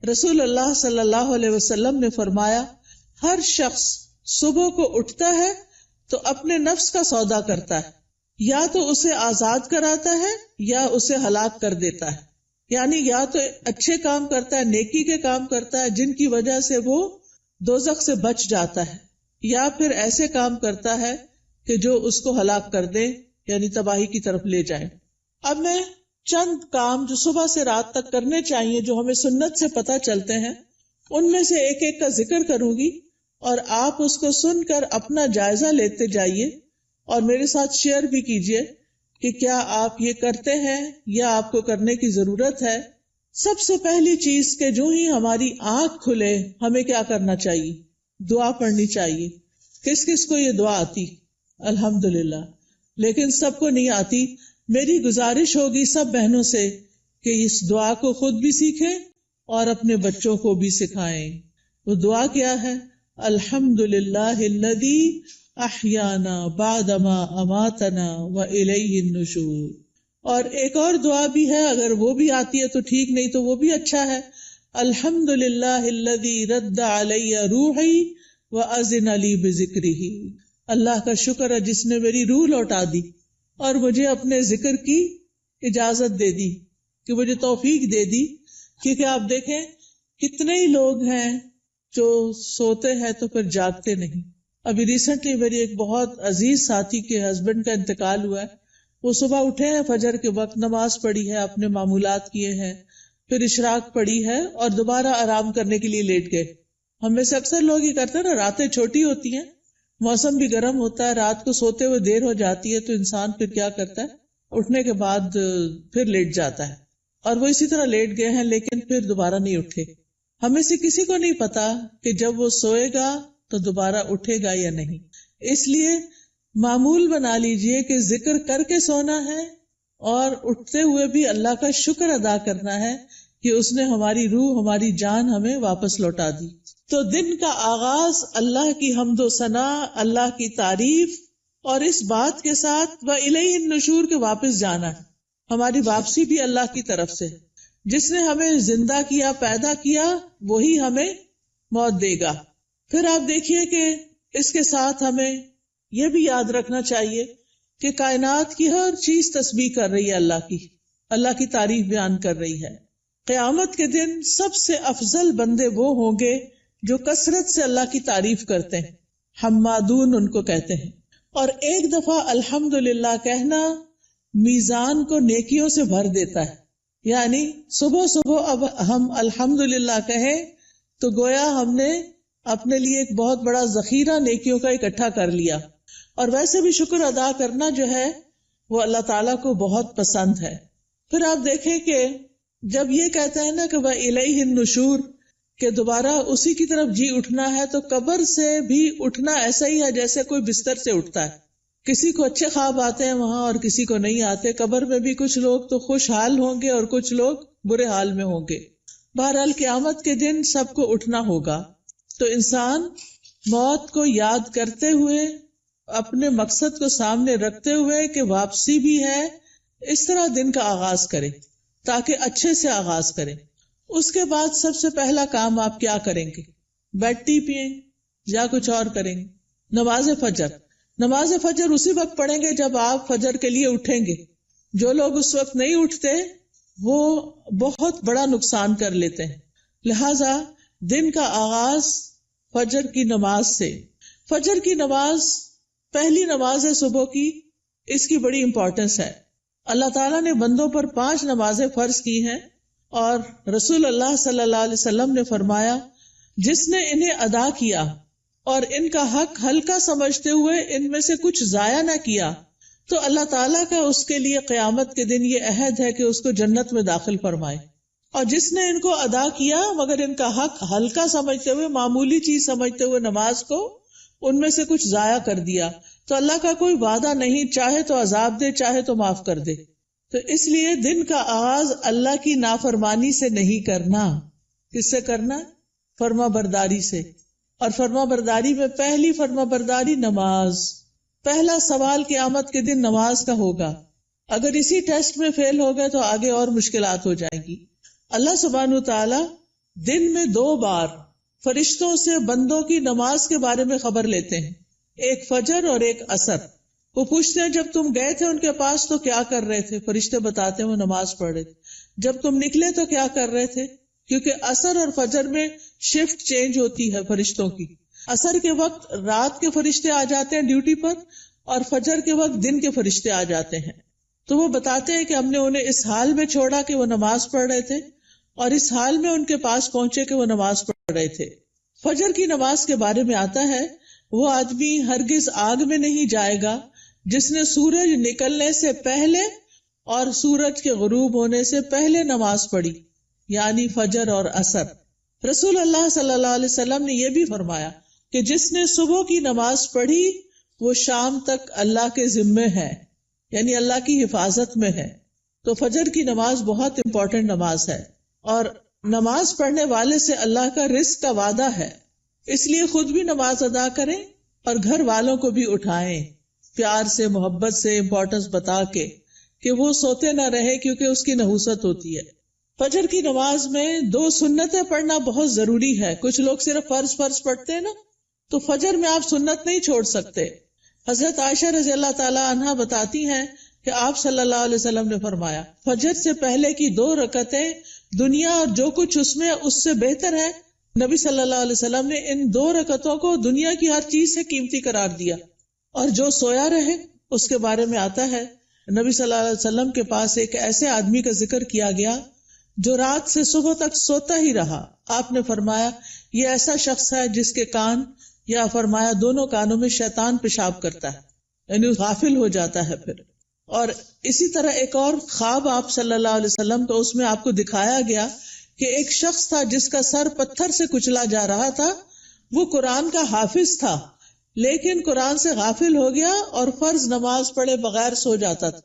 رسول اللہ صلی اللہ علیہ وسلم نے فرمایا، ہر شخص صبح کو اٹھتا ہے تو اپنے نفس کا سودا کرتا ہے، یا تو اسے آزاد کراتا ہے یا اسے ہلاک کر دیتا ہے. یعنی یا تو اچھے کام کرتا ہے، نیکی کے کام کرتا ہے جن کی وجہ سے وہ دوزخ سے بچ جاتا ہے، یا پھر ایسے کام کرتا ہے کہ جو اس کو ہلاک کر دے، یعنی تباہی کی طرف لے جائیں. اب میں چند کام جو صبح سے رات تک کرنے چاہیے، جو ہمیں سنت سے پتہ چلتے ہیں، ان میں سے ایک ایک کا ذکر کروں گی اور آپ اس کو سن کر اپنا جائزہ لیتے جائیے اور میرے ساتھ شیئر بھی کیجیے کہ کیا آپ یہ کرتے ہیں یا آپ کو کرنے کی ضرورت ہے. سب سے پہلی چیز کہ جو ہی ہماری آنکھ کھلے ہمیں کیا کرنا چاہیے؟ دعا پڑھنی چاہیے. کس کس کو یہ دعا آتی؟ الحمدللہ. لیکن سب کو نہیں آتی. میری گزارش ہوگی سب بہنوں سے کہ اس دعا کو خود بھی سیکھیں اور اپنے بچوں کو بھی سکھائیں. وہ دعا کیا ہے؟ الحمدللہ الذی احیانا بعدما اماتنا والیہ النشور. اور ایک اور دعا بھی ہے، اگر وہ بھی آتی ہے تو ٹھیک، نہیں تو وہ بھی اچھا ہے. الحمدللہ الذی رد علی روحی واذن لی بذکرہ. اللہ کا شکر ہے جس نے میری روح لوٹا دی اور مجھے اپنے ذکر کی اجازت دے دی، کہ مجھے توفیق دے دی. کیونکہ آپ دیکھیں کتنے ہی لوگ ہیں جو سوتے ہیں تو پھر جاگتے نہیں. ابھی ریسنٹلی میری ایک بہت عزیز ساتھی کے ہسبینڈ کا انتقال ہوا ہے. وہ صبح اٹھے ہیں، فجر کے وقت نماز پڑھی ہے، اپنے معمولات کیے ہیں، پھر اشراق پڑھی ہے اور دوبارہ آرام کرنے کے لیے لیٹ گئے. ہم میں سے اکثر لوگ یہ کرتے ہیں نا، راتیں چھوٹی ہوتی ہیں، موسم بھی گرم ہوتا ہے، رات کو سوتے ہوئے دیر ہو جاتی ہے تو انسان پھر کیا کرتا ہے، اٹھنے کے بعد پھر لیٹ جاتا ہے. اور وہ اسی طرح لیٹ گئے ہیں لیکن پھر دوبارہ نہیں اٹھے. ہمیں سے کسی کو نہیں پتا کہ جب وہ سوئے گا تو دوبارہ اٹھے گا یا نہیں. اس لیے معمول بنا لیجئے کہ ذکر کر کے سونا ہے اور اٹھتے ہوئے بھی اللہ کا شکر ادا کرنا ہے کہ اس نے ہماری روح، ہماری جان ہمیں واپس لوٹا دی. تو دن کا آغاز اللہ کی حمد و ثنا، اللہ کی تعریف اور اس بات کے ساتھ وَإِلَيْهِ النُّشُورِ کے واپس جانا ہے. ہماری واپسی بھی اللہ کی طرف سے. جس نے ہمیں زندہ کیا، پیدا کیا، وہی ہمیں موت دے گا. پھر آپ دیکھیے کہ اس کے ساتھ ہمیں یہ بھی یاد رکھنا چاہیے کہ کائنات کی ہر چیز تسبیح کر رہی ہے اللہ کی تعریف بیان کر رہی ہے. قیامت کے دن سب سے افضل بندے وہ ہوں گے جو کثرت سے اللہ کی تعریف کرتے ہیں. حمادون ان کو کہتے ہیں. اور ایک دفعہ الحمدللہ کہنا میزان کو نیکیوں سے بھر دیتا ہے. یعنی صبح صبح اب ہم الحمدللہ کہیں تو گویا ہم نے اپنے لیے ایک بہت بڑا ذخیرہ نیکیوں کا اکٹھا کر لیا. اور ویسے بھی شکر ادا کرنا جو ہے وہ اللہ تعالیٰ کو بہت پسند ہے. پھر آپ دیکھیں کہ جب یہ کہتا ہے نا کہ وَإِلَيْهِ النُّشُورِ، کہ دوبارہ اسی کی طرف جی اٹھنا ہے، تو قبر سے بھی اٹھنا ایسا ہی ہے جیسے کوئی بستر سے اٹھتا ہے. کسی کو اچھے خواب آتے ہیں وہاں اور کسی کو نہیں آتے. قبر میں بھی کچھ لوگ تو خوشحال ہوں گے اور کچھ لوگ برے حال میں ہوں گے. بہرحال قیامت کے دن سب کو اٹھنا ہوگا. تو انسان موت کو یاد کرتے ہوئے، اپنے مقصد کو سامنے رکھتے ہوئے کہ واپسی بھی ہے، اس طرح دن کا آغاز کرے تاکہ اچھے سے آغاز کرے. اس کے بعد سب سے پہلا کام آپ کیا کریں گے؟ بیڈ ٹی پئیں یا کچھ اور کریں گے؟ نماز فجر اسی وقت پڑھیں گے جب آپ فجر کے لیے اٹھیں گے. جو لوگ اس وقت نہیں اٹھتے وہ بہت بڑا نقصان کر لیتے ہیں. لہذا دن کا آغاز فجر کی نماز سے. فجر کی نماز پہلی نماز ہے صبح کی، اس کی بڑی امپورٹنس ہے. اللہ تعالیٰ نے بندوں پر 5 نمازیں فرض کی ہیں اور رسول اللہ صلی اللہ علیہ وسلم نے فرمایا جس نے انہیں ادا کیا اور ان کا حق ہلکا سمجھتے ہوئے ان میں سے کچھ ضائع نہ کیا تو اللہ تعالیٰ کا اس کے لیے قیامت کے دن یہ عہد ہے کہ اس کو جنت میں داخل فرمائے. اور جس نے ان کو ادا کیا مگر ان کا حق ہلکا سمجھتے ہوئے، معمولی چیز سمجھتے ہوئے نماز کو ان میں سے کچھ ضائع کر دیا تو اللہ کا کوئی وعدہ نہیں، چاہے تو عذاب دے چاہے تو معاف کر دے. تو اس لیے دن کا آغاز اللہ کی نافرمانی سے نہیں کرنا. کس سے کرنا؟ فرما برداری سے. اور فرما برداری میں پہلی فرما برداری نماز. پہلا سوال قیامت کے دن نماز کا ہوگا. اگر اسی ٹیسٹ میں فیل ہو گئے تو آگے اور مشکلات ہو جائیں گی. اللہ سبحانہ تعالی دن میں 2 بار فرشتوں سے بندوں کی نماز کے بارے میں خبر لیتے ہیں، ایک فجر اور ایک عصر۔ وہ پوچھتے ہیں جب تم گئے تھے ان کے پاس تو کیا کر رہے تھے؟ فرشتے بتاتے ہیں وہ نماز پڑھ رہے تھے۔ جب تم نکلے تو کیا کر رہے تھے؟ کیونکہ عصر اور فجر میں شفٹ چینج ہوتی ہے فرشتوں کی۔ عصر کے وقت رات کے فرشتے آ جاتے ہیں ڈیوٹی پر، اور فجر کے وقت دن کے فرشتے آ جاتے ہیں۔ تو وہ بتاتے ہیں کہ ہم نے انہیں اس حال میں چھوڑا کہ وہ نماز پڑھ رہے تھے، اور اس حال میں ان کے پاس پہنچے کہ وہ نماز پڑھ رہے تھے۔ فجر کی نماز کے بارے میں آتا ہے، وہ آدمی ہرگز آگ میں نہیں جائے گا جس نے سورج نکلنے سے پہلے اور سورج کے غروب ہونے سے پہلے نماز پڑھی، یعنی فجر اور عصر۔ رسول اللہ صلی اللہ علیہ وسلم نے یہ بھی فرمایا کہ جس نے صبح کی نماز پڑھی وہ شام تک اللہ کے ذمے ہے، یعنی اللہ کی حفاظت میں ہے۔ تو فجر کی نماز بہت امپورٹنٹ نماز ہے، اور نماز پڑھنے والے سے اللہ کا رزق کا وعدہ ہے، اس لیے خود بھی نماز ادا کریں اور گھر والوں کو بھی اٹھائیں، پیار سے، محبت سے، امپورٹنس بتا کے کہ وہ سوتے نہ رہے، کیونکہ اس کی نحوست ہوتی ہے۔ فجر کی نماز میں 2 سنتیں پڑھنا بہت ضروری ہے۔ کچھ لوگ صرف فرض پڑھتے ہیں نا، تو فجر میں آپ سنت نہیں چھوڑ سکتے۔ حضرت عائشہ رضی اللہ تعالی عنہا بتاتی ہیں کہ آپ صلی اللہ علیہ وسلم نے فرمایا، فجر سے پہلے کی 2 رکعتیں دنیا اور جو کچھ اس میں اس سے بہتر ہے۔ نبی صلی اللہ علیہ وسلم نے ان 2 رکعتوں کو دنیا کی ہر چیز سے قیمتی قرار دیا۔ اور جو سویا رہے اس کے بارے میں آتا ہے، نبی صلی اللہ علیہ وسلم کے پاس ایک ایسے آدمی کا ذکر کیا گیا جو رات سے صبح تک سوتا ہی رہا۔ آپ نے فرمایا یہ ایسا شخص ہے جس کے کان، یا فرمایا دونوں کانوں میں شیطان پیشاب کرتا ہے، یعنی غافل ہو جاتا ہے پھر۔ اور اسی طرح ایک اور خواب آپ صلی اللہ علیہ وسلم تو اس میں آپ کو دکھایا گیا کہ ایک شخص تھا جس کا سر پتھر سے کچلا جا رہا تھا۔ وہ قرآن کا حافظ تھا، لیکن قرآن سے غافل ہو گیا اور فرض نماز پڑھے بغیر سو جاتا تھا،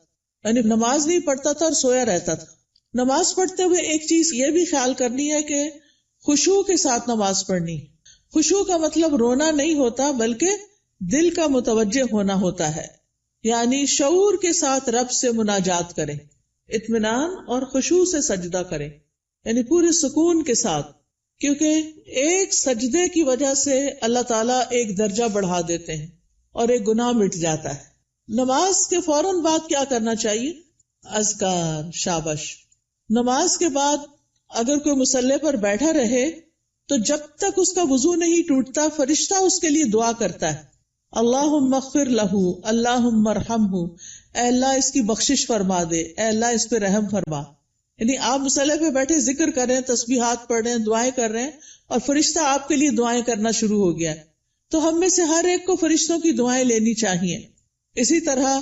یعنی نماز نہیں پڑھتا تھا اور سویا رہتا تھا۔ نماز پڑھتے ہوئے ایک چیز یہ بھی خیال کرنی ہے کہ خشوع کے ساتھ نماز پڑھنی۔ خشوع کا مطلب رونا نہیں ہوتا، بلکہ دل کا متوجہ ہونا ہوتا ہے، یعنی شعور کے ساتھ رب سے مناجات کریں، اطمینان اور خشوع سے سجدہ کریں، یعنی پورے سکون کے ساتھ، کیونکہ ایک سجدے کی وجہ سے اللہ تعالیٰ ایک درجہ بڑھا دیتے ہیں اور ایک گناہ مٹ جاتا ہے۔ نماز کے فوراً بعد کیا کرنا چاہیے؟ اذکار، شابش۔ نماز کے بعد اگر کوئی مصلی پر بیٹھا رہے تو جب تک اس کا وضو نہیں ٹوٹتا فرشتہ اس کے لیے دعا کرتا ہے، اللہم اغفر لہ، اللہم ارحمہ، اے اللہ اس کی بخشش فرما دے، اے اللہ اس پہ رحم فرما۔ یعنی آپ مصلی پہ بیٹھے ذکر کر رہے ہیں، تسبیحات پڑھ رہے ہیں، دعائیں کر رہے ہیں، اور فرشتہ آپ کے لیے دعائیں کرنا شروع ہو گیا ہے۔ تو ہم میں سے ہر ایک کو فرشتوں کی دعائیں لینی چاہیے۔ اسی طرح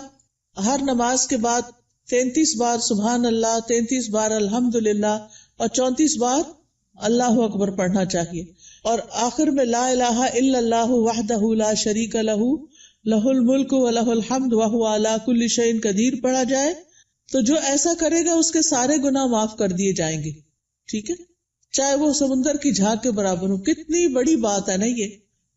ہر نماز کے بعد 33 بار سبحان اللہ، 33 بار الحمدللہ، اور 34 بار اللہ اکبر پڑھنا چاہیے، اور آخر میں لا الہ الا اللہ وحدہ لا شریک لہ لہ الملک ولہ الحمد وہو علی کل شیء قدیر پڑھا جائے تو جو ایسا کرے گا اس کے سارے گناہ معاف کر دیے جائیں گے۔ ٹھیک ہے، چاہے وہ سمندر کی جھاگ کے برابر ہو۔ کتنی بڑی بات ہے نا یہ،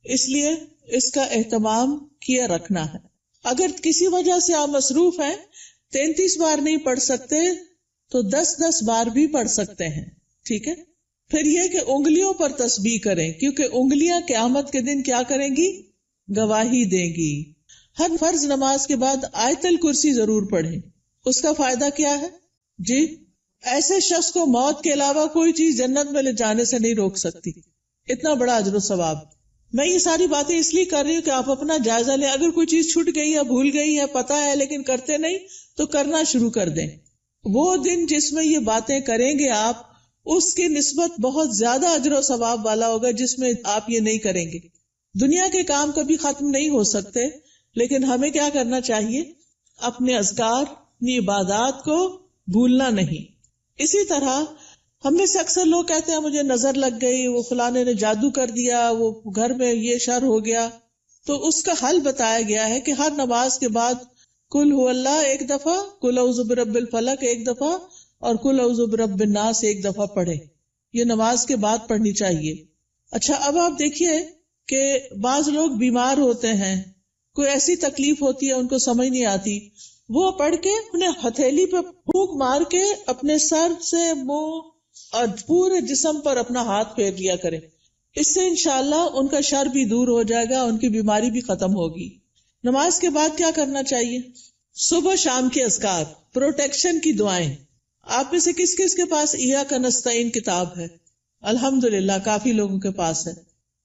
اس لیے اس کا اہتمام کیا رکھنا ہے۔ اگر کسی وجہ سے آپ مصروف ہیں، 33 بار نہیں پڑھ سکتے تو 10 بار بھی پڑھ سکتے ہیں۔ ٹھیک ہے، پھر یہ کہ انگلیوں پر تسبیح کریں، کیونکہ انگلیاں قیامت کے دن کیا کریں گی؟ گواہی دیں گی۔ ہر فرض نماز کے بعد آیت الکرسی ضرور پڑھیں۔ اس کا فائدہ کیا ہے؟ جی، ایسے شخص کو موت کے علاوہ کوئی چیز جنت میں لے جانے سے نہیں روک سکتی۔ اتنا بڑا اجر و ثواب۔ میں یہ ساری باتیں اس لیے کر رہی ہوں کہ آپ اپنا جائزہ لیں۔ اگر کوئی چیز چھوٹ گئی ہے، بھول گئی ہے، پتہ ہے لیکن کرتے نہیں، تو کرنا شروع کر دیں۔ وہ دن جس میں یہ باتیں کریں گے آپ، اس کی نسبت بہت زیادہ اجر و ثواب والا ہوگا جس میں آپ یہ نہیں کریں گے۔ دنیا کے کام کبھی ختم نہیں ہو سکتے، لیکن ہمیں کیا کرنا چاہیے؟ اپنے اذکار، اپنی عبادات کو بھولنا نہیں۔ اسی طرح ہم میں سے اکثر لوگ کہتے ہیں مجھے نظر لگ گئی، وہ فلانے نے جادو کر دیا، وہ گھر میں یہ شر ہو گیا۔ تو اس کا حل بتایا گیا ہے کہ ہر نماز کے بعد قل هو اللہ 1 دفعہ، قل اعوذ برب الفلق 1 دفعہ، اور قل اعوذ برب الناس 1 دفعہ پڑھے۔ یہ نماز کے بعد پڑھنی چاہیے۔ اچھا، اب آپ دیکھیے کہ بعض لوگ بیمار ہوتے ہیں، کوئی ایسی تکلیف ہوتی ہے ان کو سمجھ نہیں آتی، وہ پڑھ کے اپنے ہتھیلی پہ پھونک مار کے اپنے سر سے، منہ اور پورے جسم پر اپنا ہاتھ پھیر لیا کریں. اس سے انشاءاللہ ان کا شر بھی دور ہو جائے گا، ان کی بیماری بھی ختم ہوگی. نماز کے بعد کیا کرنا چاہیے؟ صبح شام کے اذکار، پروٹیکشن کی دعائیں. آپ میں سے کس کس کے پاس ایاک نستعین کتاب ہے؟ الحمدللہ کافی لوگوں کے پاس ہے.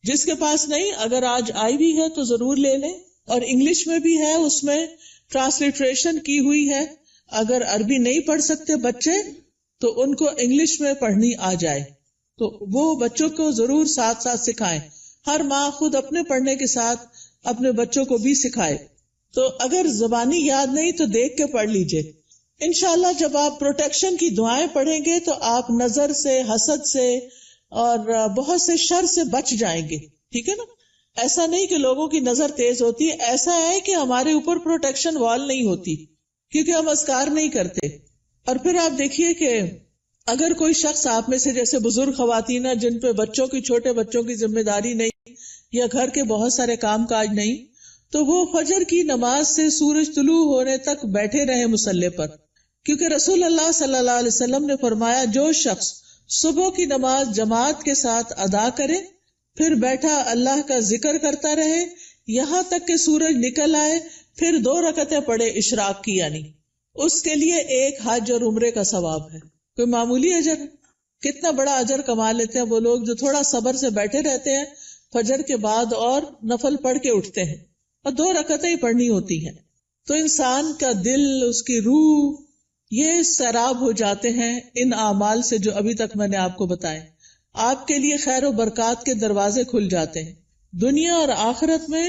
جس کے پاس نہیں، اگر آج آئی بھی ہے تو ضرور لے لیں. اور انگلش میں بھی ہے، اس میں ٹرانسلیٹریشن کی ہوئی ہے. اگر عربی نہیں پڑھ سکتے بچے تو ان کو انگلش میں پڑھنی آ جائے تو وہ بچوں کو ضرور ساتھ ساتھ سکھائیں. ہر ماں خود اپنے پڑھنے کے ساتھ اپنے بچوں کو بھی سکھائے. تو اگر زبانی یاد نہیں تو دیکھ کے پڑھ لیجئے. انشاءاللہ جب آپ پروٹیکشن کی دعائیں پڑھیں گے تو آپ نظر سے، حسد سے اور بہت سے شر سے بچ جائیں گے. ٹھیک ہے نا؟ ایسا نہیں کہ لوگوں کی نظر تیز ہوتی ہے، ایسا ہے کہ ہمارے اوپر پروٹیکشن وال نہیں ہوتی کیونکہ ہم اذکار نہیں کرتے. اور پھر آپ دیکھیے کہ اگر کوئی شخص آپ میں سے جیسے بزرگ خواتین جن پہ بچوں کی، چھوٹے بچوں کی ذمہ داری نہیں یا گھر کے بہت سارے کام کاج نہیں، تو وہ فجر کی نماز سے سورج طلوع ہونے تک بیٹھے رہے مصلی پر. کیونکہ رسول اللہ صلی اللہ علیہ وسلم نے فرمایا جو شخص صبح کی نماز جماعت کے ساتھ ادا کرے پھر بیٹھا اللہ کا ذکر کرتا رہے یہاں تک کہ سورج نکل آئے، پھر 2 رکعتیں پڑھے اشراق کی، یعنی اس کے لیے ایک حج اور عمرے کا ثواب ہے. کوئی معمولی اجر ہے؟ کتنا بڑا اجر کما لیتے ہیں وہ لوگ جو تھوڑا صبر سے بیٹھے رہتے ہیں فجر کے بعد اور نفل پڑھ کے اٹھتے ہیں، اور 2 رکعتیں ہی پڑھنی ہوتی ہیں. تو انسان کا دل، اس کی روح، یہ سیراب ہو جاتے ہیں ان اعمال سے جو ابھی تک میں نے آپ کو بتائے. آپ کے لیے خیر و برکات کے دروازے کھل جاتے ہیں، دنیا اور آخرت میں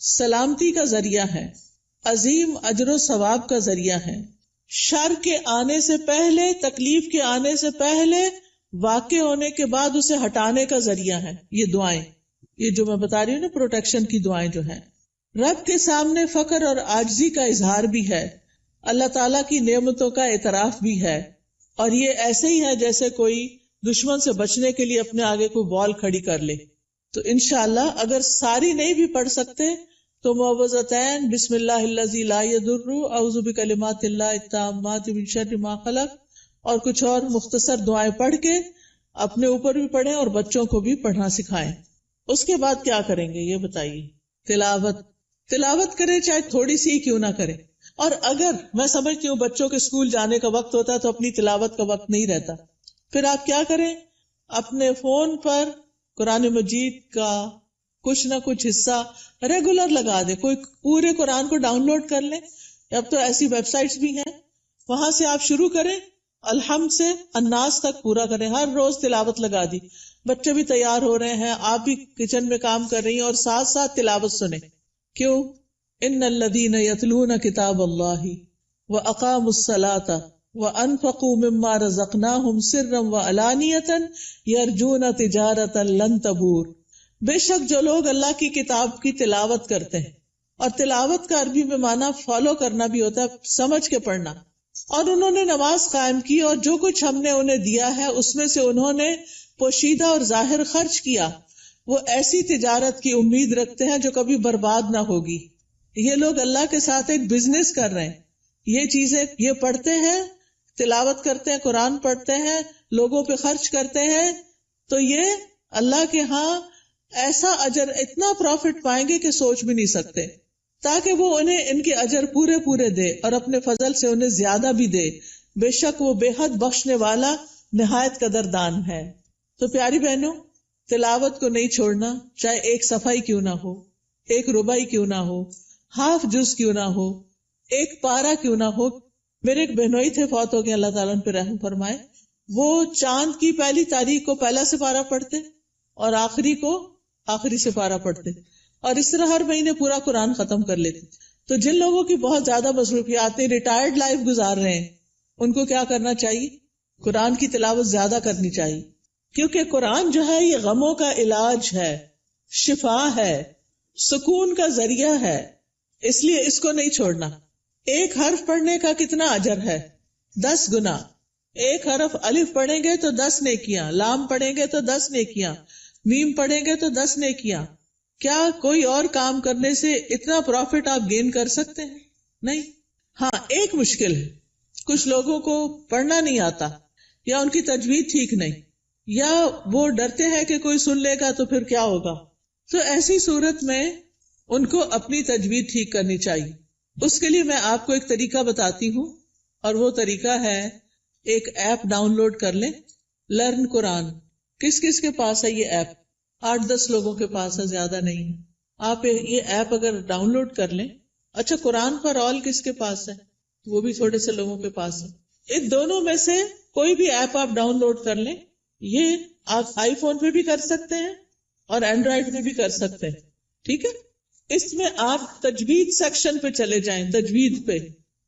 سلامتی کا ذریعہ ہے، عظیم اجر و ثواب کا ذریعہ ہے، شر کے آنے سے پہلے، تکلیف کے آنے سے پہلے، واقع ہونے کے بعد اسے ہٹانے کا ذریعہ ہے. یہ دعائیں، یہ جو میں بتا رہی ہوں نا پروٹیکشن کی دعائیں جو ہیں، رب کے سامنے فقر اور عاجزی کا اظہار بھی ہے، اللہ تعالیٰ کی نعمتوں کا اعتراف بھی ہے. اور یہ ایسے ہی ہے جیسے کوئی دشمن سے بچنے کے لیے اپنے آگے کوئی وال کھڑی کر لے. تو انشاءاللہ اگر ساری نہیں بھی پڑھ سکتے تو معوذتین، بسم اللہ الذی لا یضر، اعوذ بکلمات اللہ التامات من شر ما خلق، اور کچھ اور مختصر دعائیں پڑھ کے اپنے اوپر بھی پڑھیں اور بچوں کو بھی پڑھنا سکھائیں. اس کے بعد کیا کریں گے یہ بتائیے؟ تلاوت کریں، چاہے تھوڑی سی کیوں نہ کریں. اور اگر میں سمجھتی ہوں بچوں کے اسکول جانے کا وقت ہوتا ہے تو اپنی تلاوت کا وقت نہیں رہتا، پھر آپ کیا کریں؟ اپنے فون پر قرآن مجید کا کچھ نہ کچھ حصہ ریگولر لگا دیں. کوئی پورے قرآن کو ڈاؤن لوڈ کر لیں، اب تو ایسی ویب سائٹس بھی ہیں، وہاں سے آپ شروع کریں، الحمد سے الناس تک پورا کریں. ہر روز تلاوت لگا دی، بچے بھی تیار ہو رہے ہیں، آپ بھی کچن میں کام کر رہی ہیں اور ساتھ ساتھ تلاوت سنیں. کیوں؟ ان الذین یتلون کتاب اللہ واقاموا الصلاۃ وانفقوا مما رزقناہم سرا وعلانیۃ یرجون تجارۃ لن تبور. بے شک جو لوگ اللہ کی کتاب کی تلاوت کرتے ہیں، اور تلاوت کا عربی میں معنی فالو کرنا بھی ہوتا ہے، سمجھ کے پڑھنا، اور انہوں نے نماز قائم کی اور جو کچھ ہم نے انہیں دیا ہے اس میں سے انہوں نے پوشیدہ اور ظاہر خرچ کیا، وہ ایسی تجارت کی امید رکھتے ہیں جو کبھی برباد نہ ہوگی. یہ لوگ اللہ کے ساتھ ایک بزنس کر رہے ہیں. یہ چیزیں یہ پڑھتے ہیں، تلاوت کرتے ہیں، قرآن پڑھتے ہیں، لوگوں پہ خرچ کرتے ہیں، تو یہ اللہ کے ہاں ایسا اجر، اتنا پروفٹ پائیں گے کہ سوچ بھی نہیں سکتے، تاکہ وہ انہیں ان کے اجر پورے پورے دے اور اپنے فضل سے انہیں زیادہ بھی دے. بے شک وہ بے حد بخشنے والا نہایت قدردان ہے. تو پیاری بہنوں، تلاوت کو نہیں چھوڑنا، چاہے ایک صفحہ کیوں نہ ہو، ایک ربع کیوں نہ ہو، ہاف جز کیوں نہ ہو، ایک پارہ کیوں نہ ہو. میرے ایک بہنوئی تھے، فوت ہو گئے، اللہ تعالیٰ ان پہ رحم فرمائے. وہ چاند کی پہلی تاریخ کو پہلا سپارہ پڑھتے اور آخری کو آخری سپارہ پڑھتے، اور اس طرح ہر مہینے پورا قرآن ختم کر لیتے. تو جن لوگوں کی بہت زیادہ مصروفیات ہیں، ریٹائرڈ لائف گزار رہے ہیں، ان کو کیا کرنا چاہیے؟ قرآن کی تلاوت زیادہ کرنی چاہیے، کیونکہ قرآن جو ہے یہ غموں کا علاج ہے، شفا ہے، سکون کا ذریعہ ہے، اس لیے اس کو نہیں چھوڑنا. ایک حرف پڑھنے کا کتنا اجر ہے؟ 10 گنا. ایک حرف الف پڑھیں گے تو 10 نیکیاں، لام پڑھیں گے تو 10 نیکیاں، میم پڑھیں گے تو 10 نیکیاں. کیا کوئی اور کام کرنے سے اتنا پروفٹ آپ گین کر سکتے ہیں؟ نہیں. ہاں ایک مشکل ہے، کچھ لوگوں کو پڑھنا نہیں آتا، یا ان کی تجوید ٹھیک نہیں، یا وہ ڈرتے ہیں کہ کوئی سن لے گا تو پھر کیا ہوگا. تو ایسی صورت میں ان کو اپنی تجوید ٹھیک کرنی چاہیے. اس کے لیے میں آپ کو ایک طریقہ بتاتی ہوں، اور وہ طریقہ ہے ایک ایپ ڈاؤن لوڈ کر لیں، لرن قرآن. کس کس کے پاس ہے یہ ایپ؟ 8-10 لوگوں کے پاس ہے، زیادہ نہیں ہے. آپ یہ ایپ اگر ڈاؤن لوڈ کر لیں. اچھا، قرآن پر آل کس کے پاس ہے؟ وہ بھی تھوڑے سے لوگوں کے پاس ہے. ان دونوں میں سے کوئی بھی ایپ آپ ڈاؤن لوڈ کر لیں. یہ آپ آئی فون پہ بھی کر سکتے ہیں اور اینڈرائڈ پہ بھی کر سکتے ہیں. ٹھیک ہے، اس میں آپ تجوید سیکشن پہ چلے جائیں.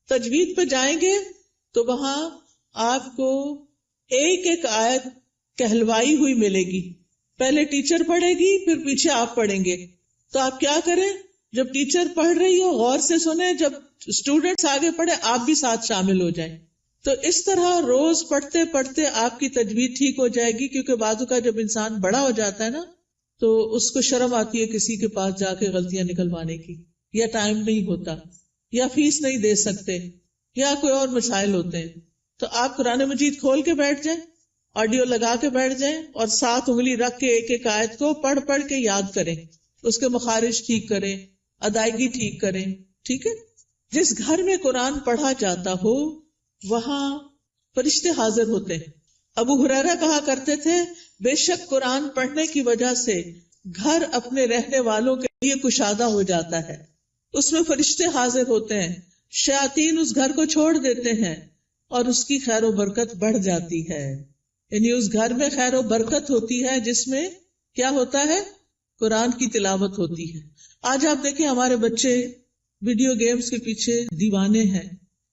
تجوید پہ جائیں گے تو وہاں آپ کو ایک ایک آیت کہلوائی ہوئی ملے گی. پہلے ٹیچر پڑھے گی، پھر پیچھے آپ پڑھیں گے. تو آپ کیا کریں، جب ٹیچر پڑھ رہی ہو غور سے سنیں، جب اسٹوڈنٹس آگے پڑھے آپ بھی ساتھ شامل ہو جائیں. تو اس طرح روز پڑھتے پڑھتے آپ کی تجوید ٹھیک ہو جائے گی. کیونکہ بعض کا جب انسان بڑا ہو جاتا ہے نا، تو اس کو شرم آتی ہے کسی کے پاس جا کے غلطیاں نکلوانے کی، یا ٹائم نہیں ہوتا، یا فیس نہیں دے سکتے، یا کوئی اور مسائل ہوتے ہیں. تو آپ قرآن مجید کھول کے بیٹھ جائیں، آڈیو لگا کے بیٹھ جائیں، اور 7 انگلی رکھ کے ایک ایک آیت کو پڑھ پڑھ کے یاد کریں. اس کے مخارج ٹھیک کریں، ادائیگی ٹھیک کریں. ٹھیک ہے، جس گھر میں قرآن پڑھا جاتا ہو وہاں فرشتے حاضر ہوتے ہیں. ابو ہریرہ کہا کرتے تھے، بے شک قرآن پڑھنے کی وجہ سے گھر اپنے رہنے والوں کے لیے کشادہ ہو جاتا ہے. اس میں فرشتے حاضر ہوتے ہیں، شیاطین اس گھر کو چھوڑ دیتے ہیں اور اس کی خیر و برکت بڑھ جاتی ہے. یعنی اس گھر میں خیر و برکت ہوتی ہے جس میں کیا ہوتا ہے، قرآن کی تلاوت ہوتی ہے. آج آپ دیکھیں ہمارے بچے ویڈیو گیمز کے پیچھے دیوانے ہیں،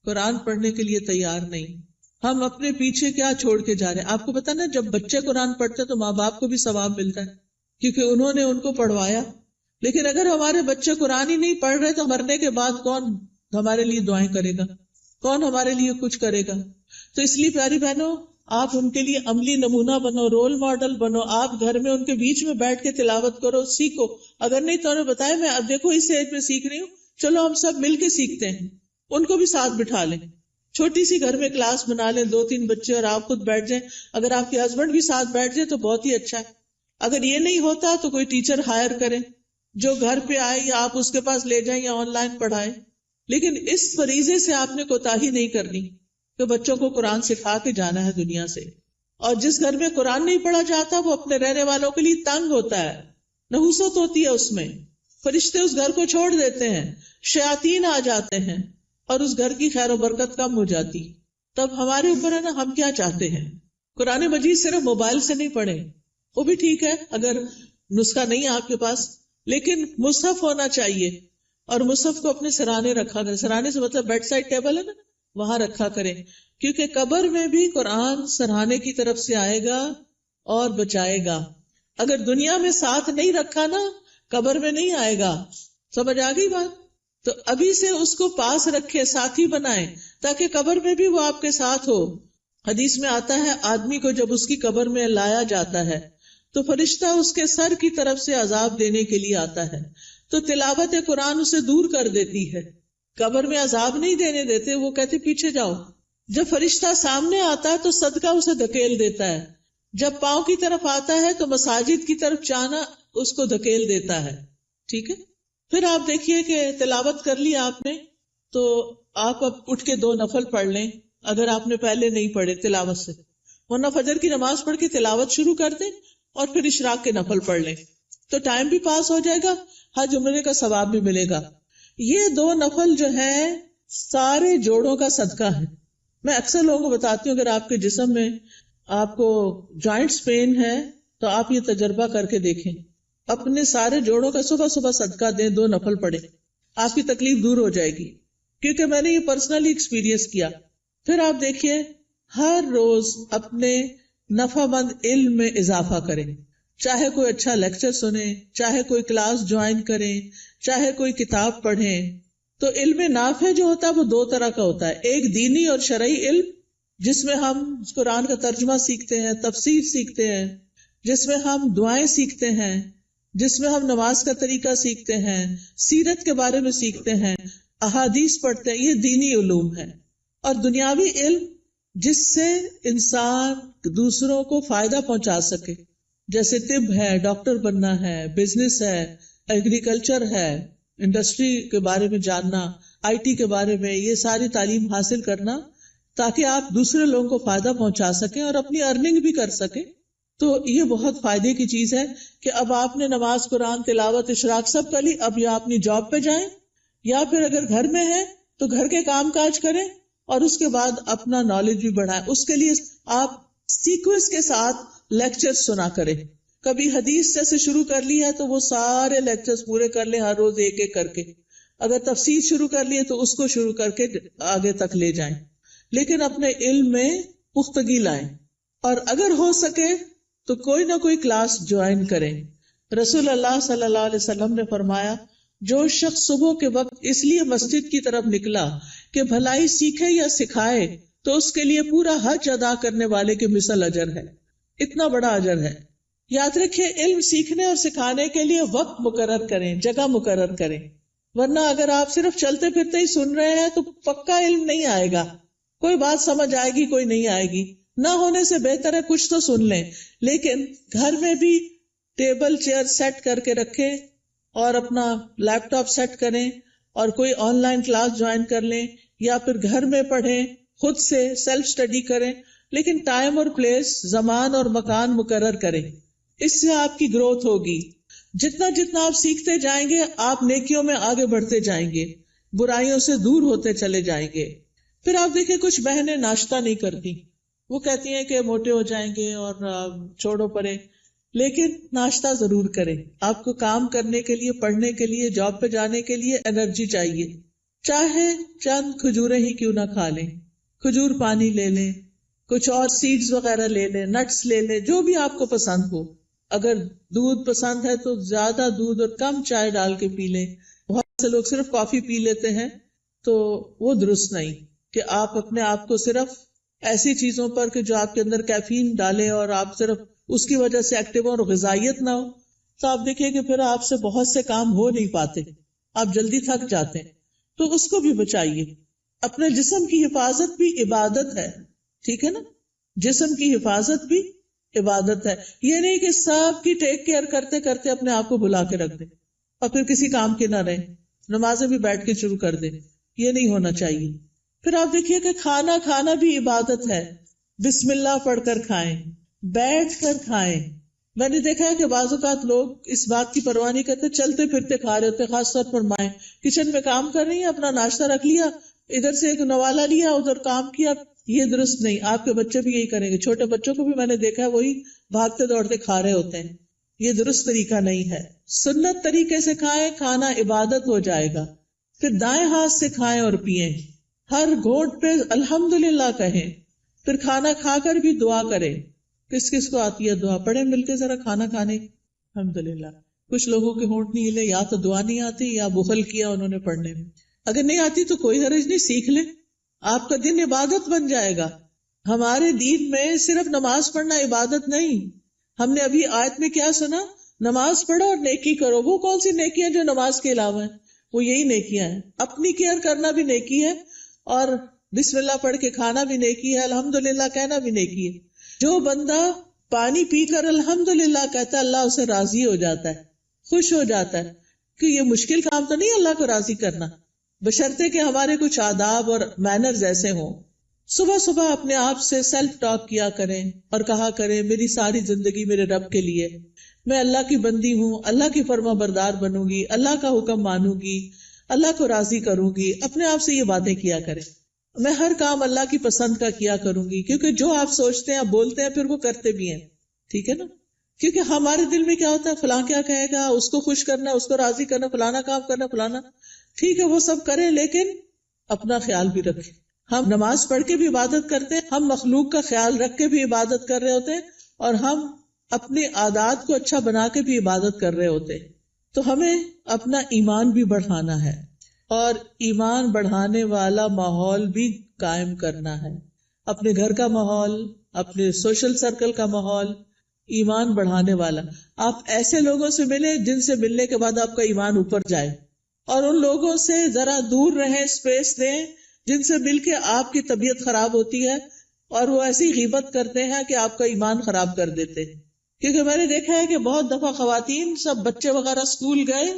قرآن پڑھنے کے لیے تیار نہیں. ہم اپنے پیچھے کیا چھوڑ کے جا رہے ہیں؟ آپ کو پتا نا، جب بچے قرآن پڑھتے تو ماں باپ کو بھی ثواب ملتا ہے کیونکہ انہوں نے ان کو پڑھوایا. لیکن اگر ہمارے بچے قرآن ہی نہیں پڑھ رہے تو مرنے کے بعد کون ہمارے لیے دعائیں کرے گا، کون ہمارے لیے کچھ کرے گا؟ تو اس لیے پیاری بہنوں، آپ ان کے لیے عملی نمونہ بنو، رول ماڈل بنو. آپ گھر میں ان کے بیچ میں بیٹھ کے تلاوت کرو، سیکھو. اگر نہیں تو انہیں بتائے، میں اب دیکھو اس ایج میں سیکھ رہی ہوں، چلو ہم سب مل کے سیکھتے ہیں. ان کو بھی ساتھ بٹھا لیں، چھوٹی سی گھر میں کلاس بنا لیں، 2-3 بچے اور آپ خود بیٹھ جائیں. اگر آپ کے ہسبینڈ بھی ساتھ بیٹھ جائے تو بہت ہی اچھا ہے. اگر یہ نہیں ہوتا تو کوئی ٹیچر ہائر کریں جو گھر پہ آئے، یا آپ اس کے پاس لے جائیں یا آن لائن پڑھائیں. لیکن اس فریضے سے آپ نے کوتاہی نہیں کرنی کہ بچوں کو قرآن سکھا کے جانا ہے دنیا سے. اور جس گھر میں قرآن نہیں پڑھا جاتا وہ اپنے رہنے والوں کے لیے تنگ ہوتا ہے، نحوست ہوتی ہے اس میں. فرشتے اس گھر کو چھوڑ دیتے ہیں، شیاطین آ جاتے ہیں اور اس گھر کی خیر و برکت کم ہو جاتی. تب ہمارے اوپر ہے نا، ہم کیا چاہتے ہیں. قرآن مجید صرف موبائل سے نہیں پڑھیں، وہ بھی ٹھیک ہے اگر نسخہ نہیں ہے آپ کے پاس، لیکن مصحف ہونا چاہیے. اور مصحف کو اپنے سرانے رکھا کریں. سرانے سے مطلب بیڈ سائڈ ٹیبل ہے نا، وہاں رکھا کریں. کیونکہ قبر میں بھی قرآن سرانے کی طرف سے آئے گا اور بچائے گا. اگر دنیا میں ساتھ نہیں رکھا نا، قبر میں نہیں آئے گا. سمجھ آ گئی بات؟ تو ابھی سے اس کو پاس رکھے، ساتھی بنائیں تاکہ قبر میں بھی وہ آپ کے ساتھ ہو. حدیث میں آتا ہے، آدمی کو جب اس کی قبر میں لایا جاتا ہے تو فرشتہ اس کے سر کی طرف سے عذاب دینے کے لیے آتا ہے. تو تلاوت قرآن اسے دور کر دیتی ہے. قبر میں عذاب نہیں دینے دیتے، وہ کہتے پیچھے جاؤ. جب فرشتہ سامنے آتا ہے تو صدقہ اسے دھکیل دیتا ہے. جب پاؤں کی طرف آتا ہے تو مساجد کی طرف جانا اس کو دھکیل دیتا ہے. ٹھیک ہے، پھر آپ دیکھیے کہ تلاوت کر لی آپ نے، تو آپ اب اٹھ کے 2 نفل پڑھ لیں اگر آپ نے پہلے نہیں پڑھے تلاوت سے. ورنہ فجر کی نماز پڑھ کے تلاوت شروع کر دیں اور پھر اشراق کے نفل پڑھ لیں، تو ٹائم بھی پاس ہو جائے گا، حج عمرے کا ثواب بھی ملے گا. یہ 2 نفل جو ہیں سارے جوڑوں کا صدقہ ہے. میں اکثر لوگوں کو بتاتی ہوں، اگر آپ کے جسم میں آپ کو جوائنٹس پین ہے تو آپ یہ تجربہ کر کے دیکھیں، اپنے سارے جوڑوں کا صبح صبح صدقہ دیں، 2 نفل پڑھیں، آپ کی تکلیف دور ہو جائے گی. کیونکہ میں نے یہ پرسنلی ایکسپیرینس کیا. پھر آپ دیکھیے، ہر روز اپنے نفع مند علم میں اضافہ کریں. چاہے کوئی اچھا لیکچر سنیں، چاہے کوئی کلاس جوائن کریں، چاہے کوئی کتاب پڑھیں. تو علم نافع جو ہوتا ہے وہ 2 طرح کا ہوتا ہے. ایک دینی اور شرعی علم، جس میں ہم قرآن کا ترجمہ سیکھتے ہیں، تفسیر سیکھتے ہیں، جس میں ہم دعائیں سیکھتے ہیں، جس میں ہم نماز کا طریقہ سیکھتے ہیں، سیرت کے بارے میں سیکھتے ہیں، احادیث پڑھتے ہیں. یہ دینی علوم ہے. اور دنیاوی علم جس سے انسان دوسروں کو فائدہ پہنچا سکے، جیسے طب ہے، ڈاکٹر بننا ہے، بزنس ہے، ایگریکلچر ہے، انڈسٹری کے بارے میں جاننا، آئی ٹی کے بارے میں، یہ ساری تعلیم حاصل کرنا تاکہ آپ دوسرے لوگوں کو فائدہ پہنچا سکیں اور اپنی ارننگ بھی کر سکیں. تو یہ بہت فائدے کی چیز ہے کہ اب آپ نے نماز، قرآن تلاوت، اشراق سب کر لی، اب یا اپنی جاب پہ جائیں یا پھر اگر گھر میں ہیں تو گھر کے کام کاج کریں اور اس کے بعد اپنا نالج بھی بڑھائیں. اس کے لیے آپ سیکوینس کے ساتھ لیکچر سنا کریں. کبھی حدیث جیسے شروع کر لی ہے تو وہ سارے لیکچرز پورے کر لیں، ہر روز ایک ایک کر کے. اگر تفسیر شروع کر لی ہے تو اس کو شروع کر کے آگے تک لے جائیں، لیکن اپنے علم میں پختگی لائیں. اور اگر ہو سکے تو کوئی نہ کوئی کلاس جوائن کریں. رسول اللہ صلی اللہ علیہ وسلم نے فرمایا، جو شخص صبح کے وقت اس لیے مسجد کی طرف نکلا کہ بھلائی سیکھے یا سکھائے تو اس کے لیے پورا حج ادا کرنے والے کے مثل اجر ہے. اتنا بڑا اجر ہے. یاد رکھیں، علم سیکھنے اور سکھانے کے لیے وقت مقرر کریں، جگہ مقرر کریں، ورنہ اگر آپ صرف چلتے پھرتے ہی سن رہے ہیں تو پکا علم نہیں آئے گا. کوئی بات سمجھ آئے گی، کوئی نہیں آئے گی. نہ ہونے سے بہتر ہے کچھ تو سن لیں، لیکن گھر میں بھی ٹیبل چیئر سیٹ کر کے رکھیں اور اپنا لیپ ٹاپ سیٹ کریں اور کوئی آن لائن کلاس جوائن کر لیں یا پھر گھر میں پڑھیں، خود سے سیلف اسٹڈی کریں، لیکن ٹائم اور پلیس، زمان اور مکان مقرر کریں. اس سے آپ کی گروتھ ہوگی. جتنا جتنا آپ سیکھتے جائیں گے آپ نیکیوں میں آگے بڑھتے جائیں گے، برائیوں سے دور ہوتے چلے جائیں گے. پھر آپ دیکھیں کچھ بہنیں ناشتہ نہیں کرتی، وہ کہتی ہیں کہ موٹے ہو جائیں گے اور چھوڑو پرے، لیکن ناشتہ ضرور کریں. آپ کو کام کرنے کے لیے، پڑھنے کے لیے، جاب پہ جانے کے لیے انرجی چاہیے. چاہے چند کھجوریں ہی کیوں نہ کھا لیں، کھجور پانی لے لیں، کچھ اور سیڈز وغیرہ لے لیں، نٹس لے لیں، جو بھی آپ کو پسند ہو. اگر دودھ پسند ہے تو زیادہ دودھ اور کم چائے ڈال کے پی لیں. بہت سے لوگ صرف کافی پی لیتے ہیں تو وہ درست نہیں کہ آپ اپنے آپ کو صرف ایسی چیزوں پر کہ جو آپ کے اندر کیفین ڈالے اور آپ صرف اس کی وجہ سے ایکٹیو اور غذائیت نہ ہو، تو آپ دیکھیں کہ پھر آپ سے بہت سے کام ہو نہیں پاتے، آپ جلدی تھک جاتے ہیں. تو اس کو بھی بچائیے. اپنے جسم کی حفاظت بھی عبادت ہے، ٹھیک ہے نا؟ جسم کی حفاظت بھی عبادت ہے. یہ نہیں کہ سب کی ٹیک کیئر کرتے کرتے اپنے آپ کو بھلا کے رکھ دیں اور پھر کسی کام کے نہ رہیں، نمازیں بھی بیٹھ کے شروع کر دیں. یہ نہیں ہونا چاہیے. پھر آپ دیکھیے کہ کھانا بھی عبادت ہے. بسم اللہ پڑھ کر کھائیں، بیٹھ کر کھائیں. میں نے دیکھا ہے کہ بعض اوقات لوگ اس بات کی پرواہ نہیں کرتے، چلتے پھرتے کھا رہے ہوتے، خاص طور پر مائیں کچن میں کام کر رہی ہیں، اپنا ناشتہ رکھ لیا، ادھر سے ایک نوالا لیا، ادھر کام کیا. یہ درست نہیں. آپ کے بچے بھی یہی کریں گے. چھوٹے بچوں کو بھی میں نے دیکھا ہے وہی بھاگتے دوڑتے کھا رہے ہوتے ہیں. یہ درست طریقہ نہیں ہے. سنت طریقے سے کھائیں، کھانا عبادت ہو جائے گا. پھر دائیں ہاتھ سے کھائیں اور پیئیں، ہر گھونٹ پہ الحمدللہ کہیں. پھر کھانا کھا کر بھی دعا کریں. کس کس کو آتی ہے دعا؟ پڑھیں مل کے ذرا کھانا کھانے الحمدللہ. کچھ لوگوں کے ہونٹ نہیں ہلے، یا تو دعا نہیں آتی یا بخل کیا انہوں نے پڑھنے میں. اگر نہیں آتی تو کوئی حرج نہیں، سیکھ لیں، آپ کا دن عبادت بن جائے گا. ہمارے دین میں صرف نماز پڑھنا عبادت نہیں. ہم نے ابھی آیت میں کیا سنا؟ نماز پڑھو اور نیکی کرو. وہ کون سی نیکی ہیں جو نماز کے علاوہ ہیں؟ وہ یہی نیکیاں ہیں. اپنی کیئر کرنا بھی نیکی ہے اور بسم اللہ پڑھ کے کھانا بھی نیکی ہے، الحمدللہ کہنا بھی نیکی ہے. جو بندہ پانی پی کر الحمدللہ کہتا ہے اللہ اسے راضی ہو جاتا ہے، خوش ہو جاتا ہے. کہ یہ مشکل کام تو نہیں اللہ کو راضی کرنا، بشرطے کہ ہمارے کچھ آداب اور مینرز ایسے ہوں. صبح صبح اپنے آپ سے سیلف ٹاک کیا کریں اور کہا کریں میری ساری زندگی میرے رب کے لیے، میں اللہ کی بندی ہوں، اللہ کی فرما بردار بنوں گی، اللہ کا حکم مانوں گی، اللہ کو راضی کروں گی. اپنے آپ سے یہ باتیں کیا کریں. میں ہر کام اللہ کی پسند کا کیا کروں گی، کیونکہ جو آپ سوچتے ہیں بولتے ہیں پھر وہ کرتے بھی ہیں. ٹھیک ہے نا؟ کیونکہ ہمارے دل میں کیا ہوتا ہے، فلاں کیا کہے گا، اس کو خوش کرنا، اس کو راضی کرنا، فلانا کام کرنا، فلانا. ٹھیک ہے وہ سب کریں لیکن اپنا خیال بھی رکھیں. ہم نماز پڑھ کے بھی عبادت کرتے ہیں، ہم مخلوق کا خیال رکھ کے بھی عبادت کر رہے ہوتے ہیں، اور ہم اپنے عادات کو اچھا بنا کے بھی عبادت کر رہے ہوتے ہیں. تو ہمیں اپنا ایمان بھی بڑھانا ہے اور ایمان بڑھانے والا ماحول بھی قائم کرنا ہے. اپنے گھر کا ماحول، اپنے سوشل سرکل کا ماحول ایمان بڑھانے والا. آپ ایسے لوگوں سے ملیں جن سے ملنے کے بعد آپ کا ایمان اوپر جائے، اور ان لوگوں سے ذرا دور رہیں، اسپیس دیں جن سے مل کے آپ کی طبیعت خراب ہوتی ہے، اور وہ ایسی غیبت کرتے ہیں کہ آپ کا ایمان خراب کر دیتے ہیں. کیونکہ میں نے دیکھا ہے کہ بہت دفعہ خواتین سب بچے وغیرہ اسکول گئے،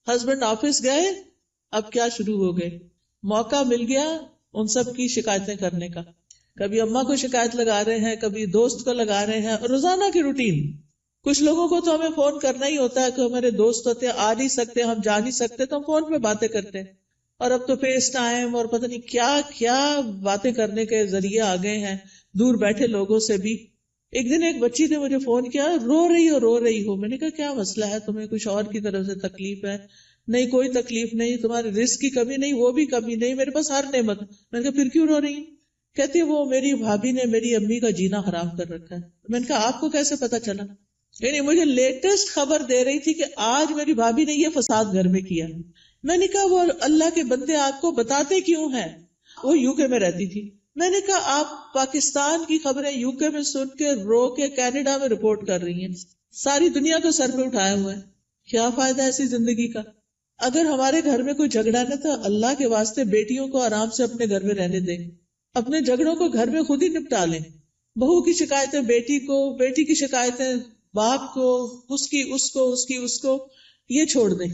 ہسبینڈ آفس گئے، اب کیا شروع ہو گئے، موقع مل گیا ان سب کی شکایتیں کرنے کا. کبھی اماں کو شکایت لگا رہے ہیں، کبھی دوست کو لگا رہے ہیں، روزانہ کی روٹین. کچھ لوگوں کو تو ہمیں فون کرنا ہی ہوتا ہے کہ ہمارے دوست ہوتے ہیں، آ نہیں سکتے، ہم جا نہیں سکتے، تو ہم فون پہ باتیں کرتے ہیں. اور اب تو فیس ٹائم اور پتہ نہیں کیا کیا باتیں کرنے کے ذریعے آ گئے ہیں دور بیٹھے لوگوں سے بھی. ایک دن ایک بچی نے مجھے فون کیا، رو رہی ہو. میں نے کہا کیا مسئلہ ہے تمہیں، کچھ اور کی طرف سے تکلیف ہے؟ نہیں کوئی تکلیف نہیں، تمہارے رزق کی کمی نہیں، وہ بھی کمی نہیں، میرے پاس ہر نعمت. میں نے کہا پھر کیوں رو رہی ہیں؟ کہتی ہے وہ میری بھابھی نے میری امی کا جینا حرام کر رکھا ہے. میں نے کہا آپ کو کیسے پتا چلا؟ یعنی مجھے لیٹسٹ خبر دے رہی تھی کہ آج میری بھابھی نے یہ فساد گھر میں کیا. میں نے کہا وہ اللہ کے بندے آپ کو بتاتے کیوں ہیں؟ وہ یو کے میں رہتی تھی. میں نے کہا آپ پاکستان کی خبریں یو کے میں سن کے رو کے کینیڈا میں رپورٹ کر رہی ہیں، ساری دنیا کو سر پہ اٹھائے ہوئے ہیں. کیا فائدہ ایسی زندگی کا؟ اگر ہمارے گھر میں کوئی جھگڑا نہ تو اللہ کے واسطے بیٹیوں کو آرام سے اپنے گھر میں رہنے دیں، اپنے جھگڑوں کو گھر میں خود ہی نپٹا لیں. بہو کی شکایتیں بیٹی کو، بیٹی کی شکایتیں باپ کو، اس کو یہ چھوڑ دیں.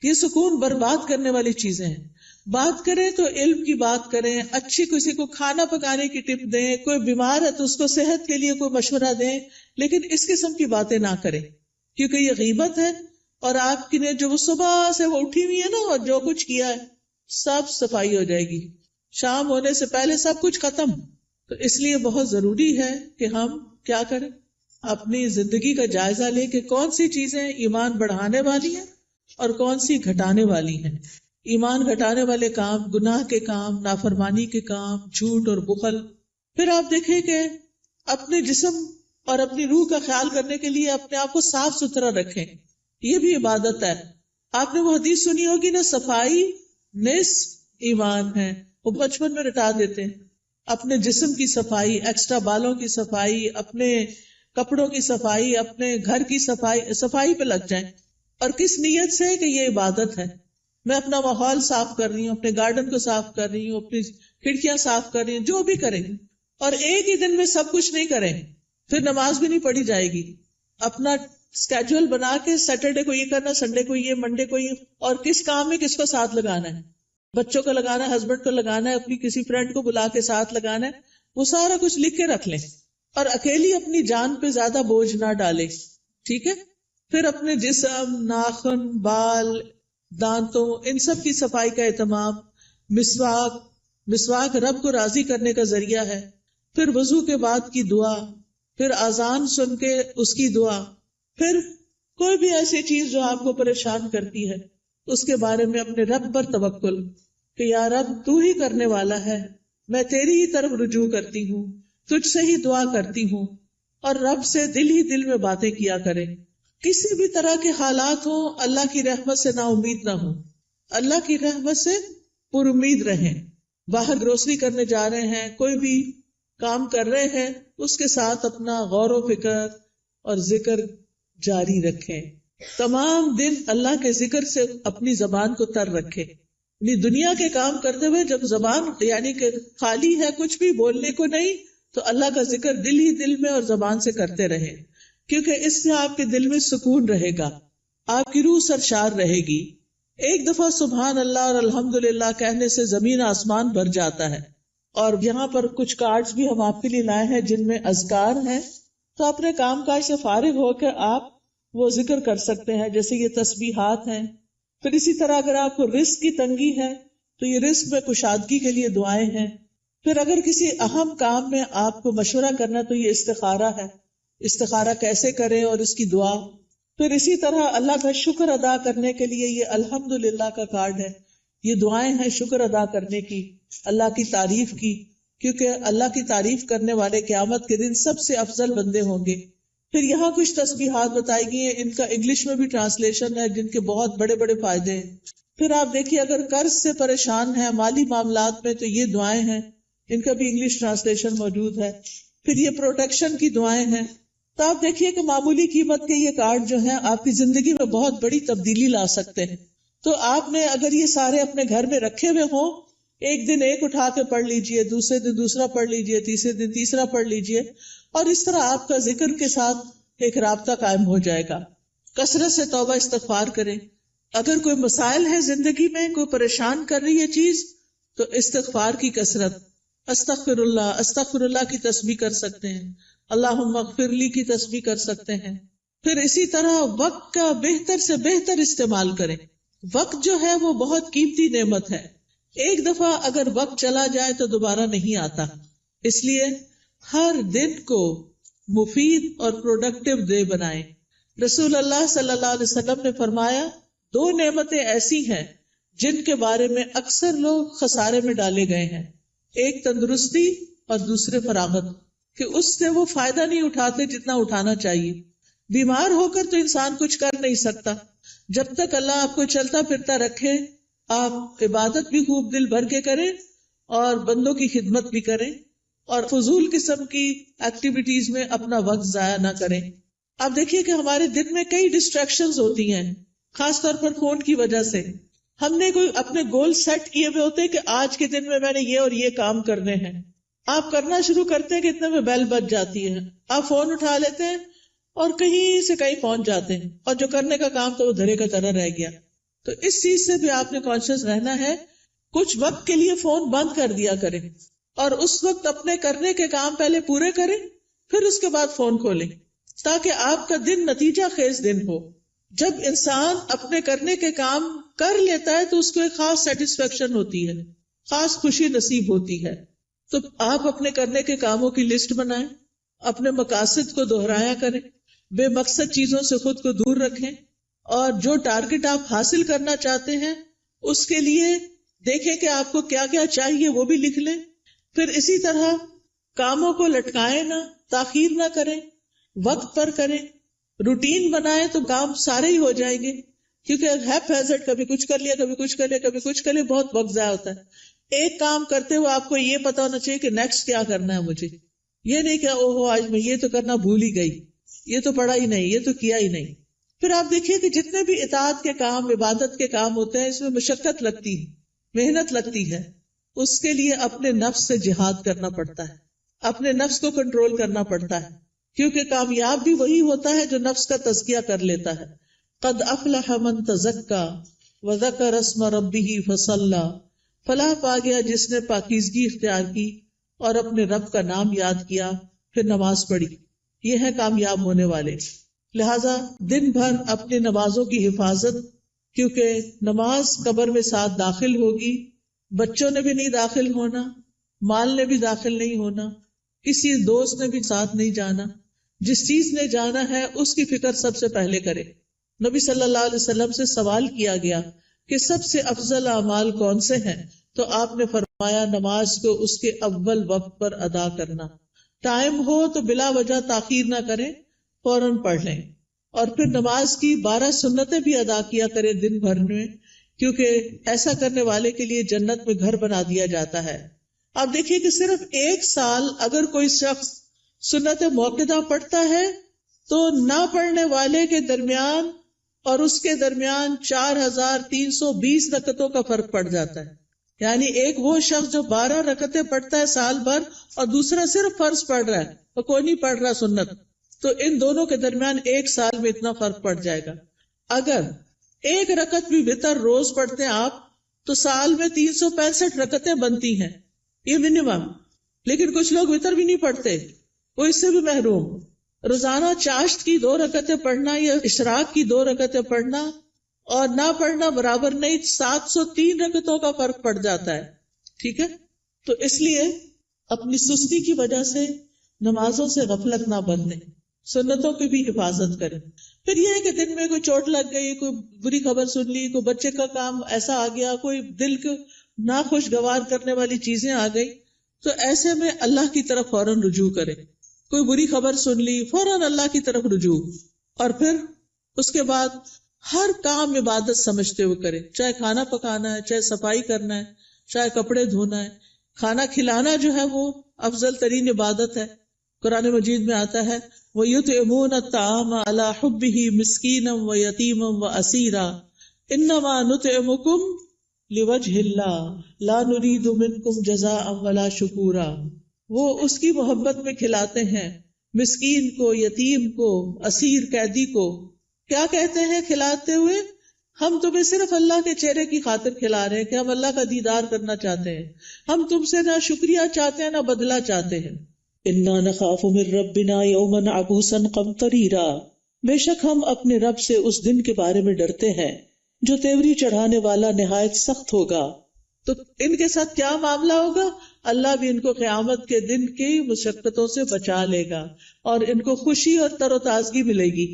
یہ سکون برباد کرنے والی چیزیں ہیں. بات کریں تو علم کی بات کریں، اچھی کسی کو کھانا پکانے کی ٹپ دیں، کوئی بیمار ہے تو اس کو صحت کے لیے کوئی مشورہ دیں، لیکن اس قسم کی باتیں نہ کریں کیونکہ یہ غیبت ہے. اور آپ کی نے جو صبح سے وہ اٹھی ہوئی ہے نا اور جو کچھ کیا ہے سب صفائی ہو جائے گی، شام ہونے سے پہلے سب کچھ ختم. تو اس لیے بہت ضروری ہے کہ ہم کیا کریں، اپنی زندگی کا جائزہ لیں کہ کون سی چیزیں ایمان بڑھانے والی ہیں اور کون سی گھٹانے والی ہیں. ایمان گھٹانے والے کام، گناہ کے کام، نافرمانی کے کام، جھوٹ اور بخل. پھر آپ دیکھیں کہ اپنے جسم اور اپنی روح کا خیال کرنے کے لیے اپنے آپ کو صاف ستھرا رکھیں، یہ بھی عبادت ہے. آپ نے وہ حدیث سنی ہوگی نا، صفائی نصف ایمان ہے، وہ بچپن میں رٹا دیتے ہیں. اپنے جسم کی صفائی، ایکسٹرا بالوں کی صفائی، اپنے کپڑوں کی صفائی، اپنے گھر کی صفائی پہ لگ جائیں. اور کس نیت سے کہ یہ عبادت ہے. میں اپنا ماحول صاف کر رہی ہوں، اپنے گارڈن کو صاف کر رہی ہوں، اپنی کھڑکیاں صاف کر رہی ہوں، جو بھی کریں. اور ایک ہی دن میں سب کچھ نہیں کریں، پھر نماز بھی نہیں پڑھی جائے گی. اپنا اسکیجول بنا کے سیٹرڈے کو یہ کرنا، سنڈے کو یہ، منڈے کو یہ، اور کس کام میں کس کو ساتھ لگانا ہے. بچوں کو لگانا ہے، ہسبینڈ کو لگانا ہے، اپنی کسی فرینڈ کو بلا کے ساتھ لگانا ہے. وہ سارا کچھ لکھ کے رکھ لیں اور اکیلی اپنی جان پہ زیادہ بوجھ نہ ڈالیں. ٹھیک ہے. پھر اپنے جسم، ناخن، بال، دانتوں، ان سب کی صفائی کا اہتمام. مسواک رب کو راضی کرنے کا ذریعہ ہے. پھر وضو کے بعد کی دعا، پھر اذان سن کے اس کی دعا. پھر کوئی بھی ایسی چیز جو آپ کو پریشان کرتی ہے اس کے بارے میں اپنے رب پر توکل کہ یا رب تو ہی کرنے والا ہے، میں تیری ہی طرف رجوع کرتی ہوں، تجھ سے ہی دعا کرتی ہوں. اور رب سے دل ہی دل میں باتیں کیا کریں. کسی بھی طرح کے حالات ہوں، اللہ کی رحمت سے نا امید نہ ہوں، اللہ کی رحمت سے پر امید رہیں. باہر گروسری کرنے جا رہے ہیں، کوئی بھی کام کر رہے ہیں، اس کے ساتھ اپنا غور و فکر اور ذکر جاری رکھیں. تمام دن اللہ کے ذکر سے اپنی زبان کو تر رکھیں. یعنی دنیا کے کام کرتے ہوئے جب زبان یعنی کہ خالی ہے، کچھ بھی بولنے کو نہیں، تو اللہ کا ذکر دل ہی دل میں اور زبان سے کرتے رہیں، کیونکہ اس سے آپ کے دل میں سکون رہے گا، آپ کی روح سرشار رہے گی. ایک دفعہ سبحان اللہ اور الحمدللہ کہنے سے زمین آسمان بھر جاتا ہے. اور یہاں پر کچھ کارڈز بھی ہم آپ کے لیے لائے ہیں جن میں اذکار ہیں، تو اپنے کام کاج سے فارغ ہو کے آپ وہ ذکر کر سکتے ہیں، جیسے یہ تسبیحات ہیں. پھر اسی طرح اگر آپ کو رزق کی تنگی ہے تو یہ رزق میں کشادگی کے لیے دعائیں ہیں. پھر اگر کسی اہم کام میں آپ کو مشورہ کرنا تو یہ استخارہ ہے، استخارہ کیسے کریں اور اس کی دعا. پھر اسی طرح اللہ کا شکر ادا کرنے کے لیے یہ الحمدللہ کا کارڈ ہے، یہ دعائیں ہیں شکر ادا کرنے کی، اللہ کی تعریف کی، کیونکہ اللہ کی تعریف کرنے والے قیامت کے دن سب سے افضل بندے ہوں گے. پھر یہاں کچھ تسبیحات بتائی گئی ہیں، ان کا انگلش میں بھی ٹرانسلیشن ہے جن کے بہت بڑے بڑے فائدے ہیں. پھر آپ دیکھیے اگر قرض سے پریشان ہیں، مالی معاملات میں، تو یہ دعائیں ہیں، ان کا بھی انگلش ٹرانسلیشن موجود ہے. پھر یہ پروٹیکشن کی دعائیں ہیں. تو آپ دیکھیے کہ معمولی قیمت کے یہ کارڈ جو ہیں آپ کی زندگی میں بہت بڑی تبدیلی لا سکتے ہیں. تو آپ نے اگر یہ سارے اپنے گھر میں رکھے ہوئے ہوں ایک دن ایک اٹھا کے پڑھ لیجئے، دوسرے دن دوسرا پڑھ لیجئے، تیسرے دن تیسرا پڑھ لیجئے، اور اس طرح آپ کا ذکر کے ساتھ ایک رابطہ قائم ہو جائے گا۔ کثرت سے توبہ استغفار کریں۔ اگر کوئی مسائل ہے زندگی میں، کوئی پریشان کر رہی ہے چیز، تو استغفار کی کثرت، استغفر اللہ کی تسبیح کر سکتے ہیں، اللہم اغفر لی کی تسبیح کر سکتے ہیں۔ پھر اسی طرح وقت کا بہتر سے بہتر استعمال کریں۔ وقت جو ہے وہ بہت قیمتی نعمت ہے، ایک دفعہ اگر وقت چلا جائے تو دوبارہ نہیں آتا، اس لیے ہر دن کو مفید اور پروڈکٹیو ڈے بنائیں۔ رسول اللہ صلی اللہ علیہ وسلم نے فرمایا، دو نعمتیں ایسی ہیں جن کے بارے میں اکثر لوگ خسارے میں ڈالے گئے ہیں، ایک تندرستی اور دوسرے فراغت، کہ اس سے وہ فائدہ نہیں اٹھاتے جتنا اٹھانا چاہیے۔ بیمار ہو کر تو انسان کچھ کر نہیں سکتا، جب تک اللہ آپ کو چلتا پھرتا رکھے آپ عبادت بھی خوب دل بھر کے کریں اور بندوں کی خدمت بھی کریں اور فضول قسم کی ایکٹیویٹیز میں اپنا وقت ضائع نہ کریں۔ آپ دیکھیے کہ ہمارے دن میں کئی ڈسٹریکشنز ہوتی ہیں، خاص طور پر فون کی وجہ سے۔ ہم نے کوئی اپنے گول سیٹ کیے ہوئے ہوتے کہ آج کے دن میں نے یہ اور یہ کام کرنے ہیں، آپ کرنا شروع کرتے ہیں کہ اتنے میں بیل بج جاتی ہے، آپ فون اٹھا لیتے ہیں اور کہیں سے کہیں پہنچ جاتے ہیں، اور جو کرنے کا کام تو وہ دھرے کا طرح رہ گیا۔ تو اس چیز سے بھی آپ نے کانشیس رہنا ہے، کچھ وقت کے لیے فون بند کر دیا کریں اور اس وقت اپنے کرنے کے کام پہلے پورے کریں، پھر اس کے بعد فون کھولیں، تاکہ آپ کا دن نتیجہ خیز دن ہو۔ جب انسان اپنے کرنے کے کام کر لیتا ہے تو اس کو ایک خاص سیٹسفیکشن ہوتی ہے، خاص خوشی نصیب ہوتی ہے۔ تو آپ اپنے کرنے کے کاموں کی لسٹ بنائیں، اپنے مقاصد کو دہرایا کریں، بے مقصد چیزوں سے خود کو دور رکھیں، اور جو ٹارگٹ آپ حاصل کرنا چاہتے ہیں اس کے لیے دیکھیں کہ آپ کو کیا کیا چاہیے، وہ بھی لکھ لیں۔ پھر اسی طرح کاموں کو لٹکائیں نہ، تاخیر نہ کریں، وقت پر کریں، روٹین بنائیں تو کام سارے ہی ہو جائیں گے، کیونکہ ہیپ ہیزرڈ کبھی کچھ کر لیا، کبھی کچھ کر لیا، کبھی کچھ کر لیا، بہت وقت ضائع ہوتا ہے۔ ایک کام کرتے ہوئے آپ کو یہ پتا ہونا چاہیے کہ نیکسٹ کیا کرنا ہے مجھے، یہ نہیں کہ اوہو آج میں یہ تو کرنا بھول ہی گئی، یہ تو پڑھا ہی نہیں، یہ تو کیا ہی نہیں۔ پھر آپ دیکھیے کہ جتنے بھی اطاعت کے کام، عبادت کے کام ہوتے ہیں، اس میں مشقت لگتی ہے، محنت لگتی ہے، اس کے لیے اپنے نفس سے جہاد کرنا پڑتا ہے، اپنے نفس کو کنٹرول کرنا پڑتا ہے، کیونکہ کامیاب بھی وہی ہوتا ہے جو نفس کا تزکیہ کر لیتا ہے۔ قد افلح من تزکا وذکر اسم ربہ فصلی، فلاح پا گیا جس نے پاکیزگی اختیار کی اور اپنے رب کا نام یاد کیا، پھر نماز پڑھی، یہ ہے کامیاب ہونے والے۔ لہذا دن بھر اپنی نمازوں کی حفاظت، کیونکہ نماز قبر میں ساتھ داخل ہوگی، بچوں نے بھی نہیں داخل ہونا، مال نے بھی داخل نہیں ہونا، کسی دوست نے بھی ساتھ نہیں جانا، جس چیز نے جانا ہے اس کی فکر سب سے پہلے کرے۔ نبی صلی اللہ علیہ وسلم سے سوال کیا گیا کہ سب سے افضل اعمال کون سے ہیں، تو آپ نے فرمایا نماز کو اس کے اول وقت پر ادا کرنا، ٹائم ہو تو بلا وجہ تاخیر نہ کریں، فوراً پڑھ لیں، اور پھر نماز کی 12 سنتیں بھی ادا کیا کریں دن بھر میں، کیونکہ ایسا کرنے والے کے لیے جنت میں گھر بنا دیا جاتا ہے۔ آپ دیکھیے کہ صرف ایک سال اگر کوئی شخص سنت موقدہ پڑھتا ہے تو نہ پڑھنے والے کے درمیان اور اس کے درمیان 4320 رکعتوں کا فرق پڑ جاتا ہے۔ یعنی ایک وہ شخص جو 12 رکعتیں پڑھتا ہے سال بھر، اور دوسرا صرف فرض پڑھ رہا ہے اور کوئی نہیں پڑھ رہا سنت، تو ان دونوں کے درمیان ایک سال میں اتنا فرق پڑ جائے گا۔ اگر ایک رکعت بھی وتر روز پڑھتے ہیں آپ تو سال میں 365 رکعتیں بنتی ہیں، یہ منیمم۔ لیکن کچھ لوگ وتر بھی نہیں پڑھتے، وہ اس سے بھی محروم۔ روزانہ چاشت کی 2 رکعتیں پڑھنا یا اشراق کی 2 رکعتیں پڑھنا اور نہ پڑھنا برابر نہیں، 703 رکعتوں کا فرق پڑ جاتا ہے، ٹھیک ہے؟ تو اس لیے اپنی سستی کی وجہ سے نمازوں سے غفلت نہ برتیں، سنتوں کی بھی حفاظت کریں۔ پھر یہ ہے کہ دن میں کوئی چوٹ لگ گئی، کوئی بری خبر سن لی، کوئی بچے کا کام ایسا آ گیا، کوئی دل کو ناخوشگوار کرنے والی چیزیں آ گئی، تو ایسے میں اللہ کی طرف فوراً رجوع کریں۔ کوئی بری خبر سن لی، فوراً اللہ کی طرف رجوع، اور پھر اس کے بعد ہر کام عبادت سمجھتے ہوئے کریں، چاہے کھانا پکانا ہے، چاہے صفائی کرنا ہے، چاہے کپڑے دھونا ہے، کھانا کھلانا جو ہے وہ افضل ترین عبادت ہے۔ قرآن مجید میں آتا ہے وَيُطْعِمُونَ الطَّعَامَ عَلَى حُبِّهِ مِسْكِينًا وَيَتِيمًا وَأَسِيرًا إِنَّمَا نُطْعِمُكُمْ لوجہ اللہ لا نرید منکم جزاء ولا شکورا، وہ اس کی محبت میں کھلاتے ہیں مسکین کو، یتیم کو، اسیر قیدی کو. کیا کہتے ہیں کھلاتے ہوئے؟ ہم تمہیں صرف اللہ کے چہرے کی خاطر کھلا رہے ہیں کہ ہم اللہ کا دیدار کرنا چاہتے ہیں، ہم تم سے نہ شکریہ چاہتے ہیں نہ بدلہ چاہتے ہیں. انا نخاف من ربنا یوما عبوسا قمطریرا، بے شک ہم اپنے رب سے اس دن کے بارے میں ڈرتے ہیں جو تیوری چڑھانے والا نہایت سخت ہوگا. تو ان کے ساتھ کیا معاملہ ہوگا؟ اللہ بھی ان کو قیامت کے دن کی مشقتوں سے بچا لے گا اور ان کو خوشی اور تر و تازگی ملے گی.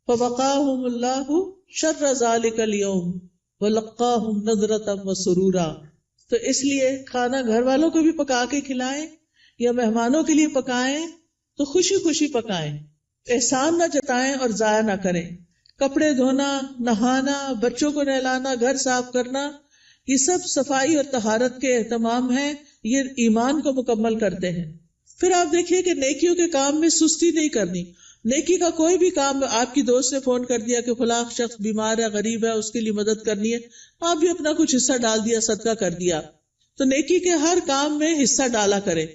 فوقاہم اللہ شر ذلک اليوم ولقاہم نضرۃ وسرورا. تو اس لیے کھانا گھر والوں کو بھی پکا کے کھلائیں یا مہمانوں کے لیے پکائیں تو خوشی خوشی پکائیں، احسان نہ جتائیں اور ضائع نہ کریں. کپڑے دھونا، نہانا، بچوں کو نہلانا، گھر صاف کرنا، یہ سب صفائی اور طہارت کے اہتمام ہیں، یہ ایمان کو مکمل کرتے ہیں. پھر آپ دیکھیے کہ نیکیوں کے کام میں سستی نہیں کرنی. نیکی کا کوئی بھی کام، آپ کی دوست نے فون کر دیا کہ فلاں شخص بیمار ہے، غریب ہے، اس کے لیے مدد کرنی ہے، آپ بھی اپنا کچھ حصہ ڈال دیا، صدقہ کر دیا. تو نیکی کے ہر کام میں حصہ ڈالا کرے.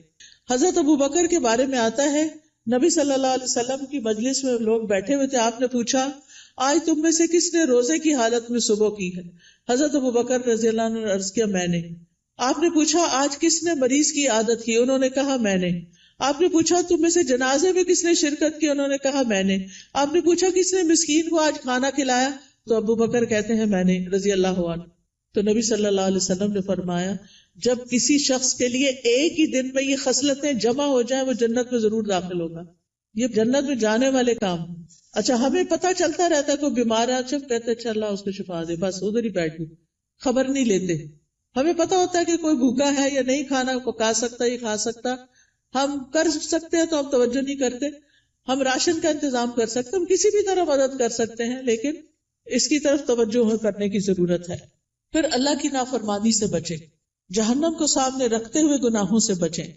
حضرت ابوبکر کے بارے میں آتا ہے، نبی صلی اللہ علیہ وسلم کی مجلس میں لوگ بیٹھے ہوئے تھے، آپ نے پوچھا آج تم میں سے کس نے روزے کی حالت میں صبح کی ہے؟ حضرت ابوبکر رضی اللہ عنہ نے عرض کیا میں نے. آپ نے پوچھا آج کس نے مریض کی عادت کی؟ انہوں نے کہا میں نے. آپ نے پوچھا تم میں سے جنازے میں کس نے شرکت کی؟ انہوں نے کہا میں نے. آپ نے پوچھا کس نے مسکین کو آج کھانا کھلایا؟ تو ابوبکر کہتے ہیں میں نے رضی اللہ عنہ. تو نبی صلی اللہ علیہ وسلم نے فرمایا جب کسی شخص کے لیے ایک ہی دن میں یہ خصلتیں جمع ہو جائیں وہ جنت میں ضرور داخل ہوگا. یہ جنت میں جانے والے کام. اچھا ہمیں پتہ چلتا رہتا ہے کوئی بیمار ہے، جب کہتے اچھا اللہ اس کو شفا دے، بس ادھر ہی بیٹھ گئے، خبر نہیں لیتے. ہمیں پتہ ہوتا ہے کہ کوئی بھوکا ہے یا نہیں کھانا پکا سکتا یہ کھا سکتا، ہم کر سکتے ہیں تو ہم توجہ نہیں کرتے. ہم راشن کا انتظام کر سکتے، ہم کسی بھی طرح مدد کر سکتے ہیں، لیکن اس کی طرف توجہ کرنے کی ضرورت ہے. پھر اللہ کی نافرمانی سے بچیں، جہنم کو سامنے رکھتے ہوئے گناہوں سے بچیں.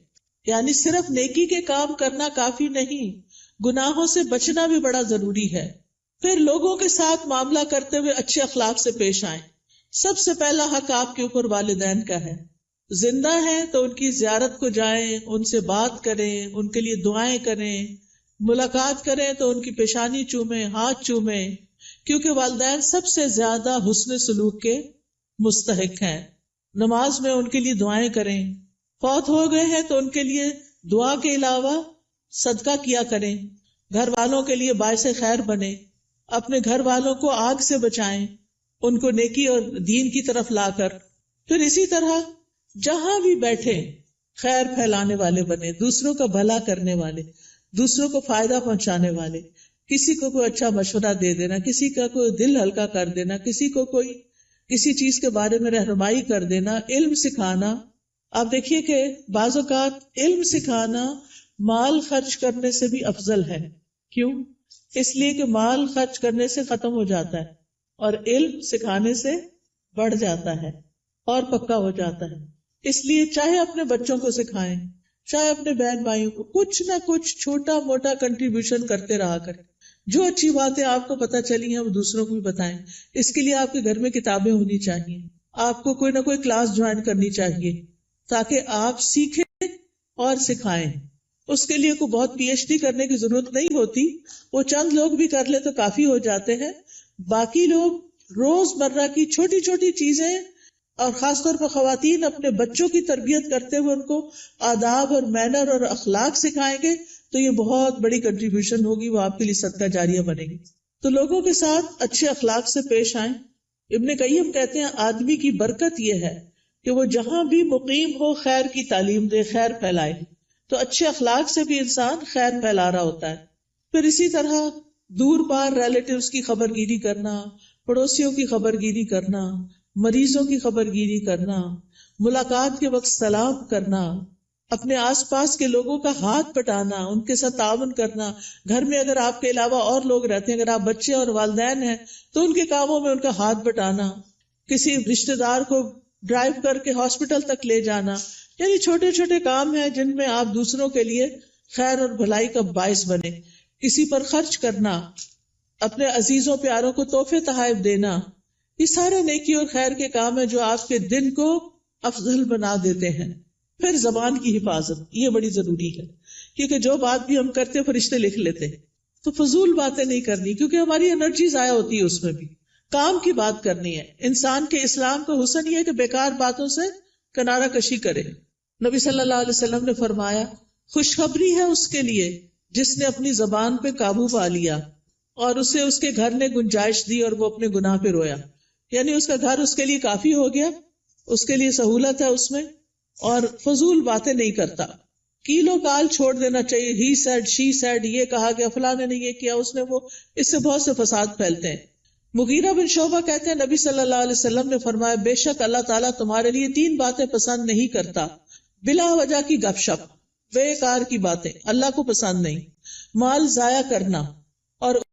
یعنی صرف نیکی کے کام کرنا کافی نہیں، گناہوں سے بچنا بھی بڑا ضروری ہے. پھر لوگوں کے ساتھ معاملہ کرتے ہوئے اچھے اخلاق سے پیش آئیں. سب سے پہلا حق آپ کے اوپر والدین کا ہے. زندہ ہیں تو ان کی زیارت کو جائیں، ان سے بات کریں، ان کے لیے دعائیں کریں، ملاقات کریں تو ان کی پیشانی چومیں، ہاتھ چومیں، کیونکہ والدین سب سے زیادہ حسن سلوک کے مستحق ہیں. نماز میں ان کے لیے دعائیں کریں. فوت ہو گئے ہیں تو ان کے لیے دعا کے علاوہ صدقہ کیا کریں. گھر والوں کے لیے باعث خیر بنیں. اپنے گھر والوں کو آگ سے بچائیں، ان کو نیکی اور دین کی طرف لا کر. پھر اسی طرح جہاں بھی بیٹھے خیر پھیلانے والے بنے، دوسروں کا بھلا کرنے والے، دوسروں کو فائدہ پہنچانے والے. کسی کو کوئی اچھا مشورہ دے دینا، کسی کا کوئی دل ہلکا کر دینا، کسی کو کوئی کسی چیز کے بارے میں رہنمائی کر دینا، علم سکھانا. آپ دیکھیے کہ بعض اوقات علم سکھانا مال خرچ کرنے سے بھی افضل ہے. کیوں؟ اس لیے کہ مال خرچ کرنے سے ختم ہو جاتا ہے اور علم سکھانے سے بڑھ جاتا ہے اور پکا ہو جاتا ہے. اس لیے چاہے اپنے بچوں کو سکھائیں، چاہے اپنے بہن بھائیوں کو کچھ نہ کچھ چھوٹا موٹا کنٹریبیوشن کرتے رہا کریں. جو اچھی باتیں آپ کو پتہ چلی ہیں وہ دوسروں کو بھی بتائیں. اس کے لیے آپ کے گھر میں کتابیں ہونی چاہیے، آپ کو کوئی نہ کوئی کلاس جوائن کرنی چاہیے تاکہ آپ سیکھیں اور سکھائیں. اس کے لیے کوئی بہت پی ایچ ڈی کرنے کی ضرورت نہیں ہوتی، وہ چند لوگ بھی کر لے تو کافی ہو جاتے ہیں. باقی لوگ روز مرہ کی چھوٹی چھوٹی چیزیں اور خاص طور پر خواتین اپنے بچوں کی تربیت کرتے ہوئے ان کو آداب اور مینر اور اخلاق سکھائیں گے تو یہ بہت بڑی کنٹریبیوشن ہوگی، وہ آپ کے لیے صدقہ جاریہ بنے گی. تو لوگوں کے ساتھ اچھے اخلاق سے پیش آئیں. ابن قیم کہتے ہیں آدمی کی برکت یہ ہے کہ وہ جہاں بھی مقیم ہو خیر کی تعلیم دے، خیر پھیلائے. تو اچھے اخلاق سے بھی انسان خیر پھیلا رہا ہوتا ہے. پھر اسی طرح دور پار ریلیٹیوز کی خبر گیری کرنا، پڑوسیوں کی خبر گیری کرنا، مریضوں کی خبر گیری کرنا، ملاقات کے وقت سلام کرنا، اپنے آس پاس کے لوگوں کا ہاتھ پٹانا، ان کے ساتھ تعاون کرنا. گھر میں اگر آپ کے علاوہ اور لوگ رہتے ہیں، اگر آپ بچے اور والدین ہیں تو ان کے کاموں میں ان کا ہاتھ بٹانا، کسی رشتہ دار کو ڈرائیو کر کے ہاسپٹل تک لے جانا. یعنی چھوٹے چھوٹے کام ہیں جن میں آپ دوسروں کے لیے خیر اور بھلائی کا باعث بنے. کسی پر خرچ کرنا، اپنے عزیزوں پیاروں کو تحفے تحائف دینا، یہ سارے نیکی اور خیر کے کام ہیں جو آپ کے دن کو افضل بنا دیتے ہیں. پھر زبان کی حفاظت، یہ بڑی ضروری ہے، کیونکہ جو بات بھی ہم کرتے فرشتے لکھ لیتے ہیں. تو فضول باتیں نہیں کرنی، کیونکہ ہماری انرجی ضائع ہوتی ہے اس میں بھی. کام کی بات کرنی ہے. انسان کے اسلام کا حسن یہ ہے کہ بیکار باتوں سے کنارہ کشی کرے. نبی صلی اللہ علیہ وسلم نے فرمایا خوشخبری ہے اس کے لیے جس نے اپنی زبان پہ قابو پا لیا اور اسے اس کے گھر نے گنجائش دی اور وہ اپنے گناہ پہ رویا. یعنی اس کا گھر اس کے لیے کافی ہو گیا، اس کے لیے سہولت ہے اس میں، اور فضول باتیں نہیں کرتا. کیلو کال چھوڑ دینا چاہیے. ہی سیڈ، شی سیڈ، یہ کہا گیا، فلاں نے یہ کیا، اس نے وہ، اس سے بہت سے فساد پھیلتے ہیں. مغیرہ بن شعبہ کہتے ہیں نبی صلی اللہ علیہ وسلم نے فرمایا بے شک اللہ تعالیٰ تمہارے لیے 3 باتیں پسند نہیں کرتا. بلا وجہ کی گپ شپ، بے کار کی باتیں اللہ کو پسند نہیں. مال ضائع کرنا، اور